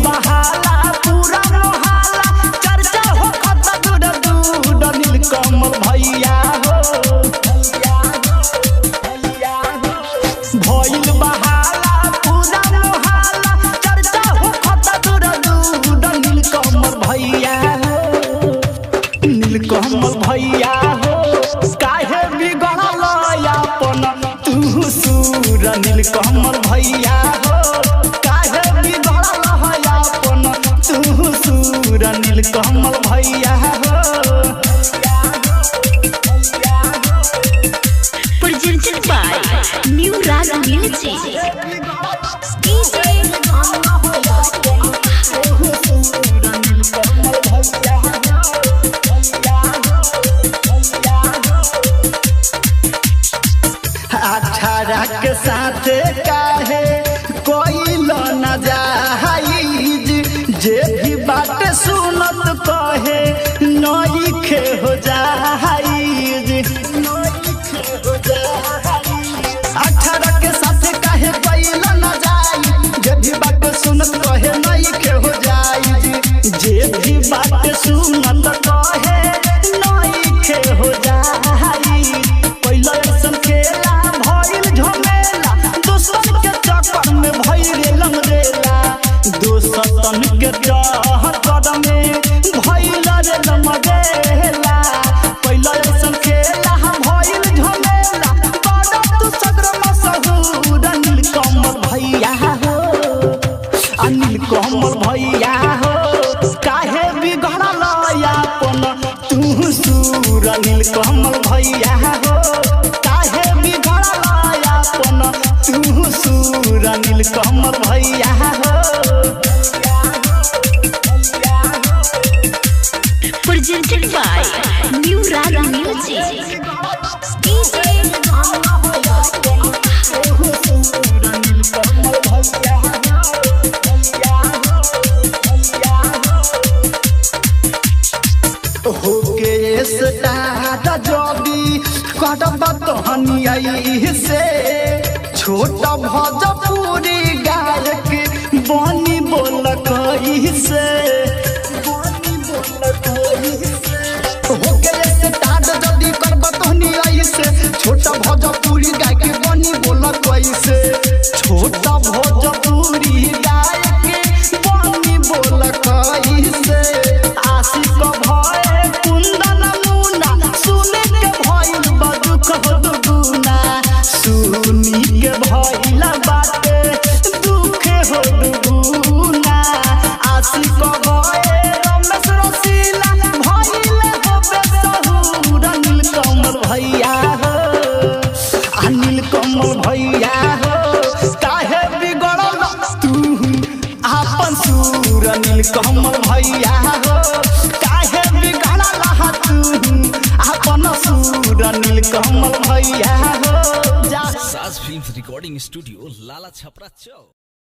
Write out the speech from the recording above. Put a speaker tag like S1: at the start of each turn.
S1: बहाला पूरा मोहाला चर्चा हो खत दूर दूर नीलकमल भैया हो भइल बहाला पूरा मोहाला चर्चा हो खत दूर दूर नीलकमल भैया हो नीलकमल भैया हो काहे बिगड़ल अपन तू सूर नीलकमल भैया हो काहे बिगड़ल अपन तू सूर नीलकमल भैया हो
S2: presented by New Rag Music.
S1: अठारह के साथ काहे कोई न जाइज जे भी बात सुनत कहे नई खे हो जाइज 18 के साथ काहे कोई न जाइज जे भी बात सुनत कहे नई खे हो जाइज जे भी बात सुनत कहे नई खे हो जाइज पहिला ऐसन खेला भइल झमेला दोस्तन के चक्कर में भइल लमरेला दोस्तन के चक्कर में भइल रे लमरेला पहिला ऐसन खेला भइल झमेला बड़ा तू सदर मशहूर नीलकमल भैया हो नीलकमल भैया हो काहे बिगड़ल अपन तू सूर नीलकमल भैया हो काहे बिगड़ल अपन तू सूर नीलकमल भैया हो
S2: Presented by New Rag Music.
S1: होके स्टार्ट जबी कटब तहनी से छोटा भोजपुरी गायक बनी बोल से होके स्टार्ट जबी करब तहनी से छोटा भोजपुरी गायक बनी बोल से छोटा भोजपुरी गायक बनी बोल से आशिक भय कुंदन मुना सुने के भइल बदुख हो दुगुना सुनी के भइल बाटे दुख हो दुगुना आशिक भय रमेश रसीला भइल हो बेसहुर नीलकमल भैया हो नीलकमल भैया हो काहे बिगड़ल तू आपन सूर नीलकमल भैया हो काहे बिगड़ल तू आपन सूर नीलकमल भैया हो
S3: साज फिल्म रिकॉर्डिंग स्टूडियो लाला छपरा चौक।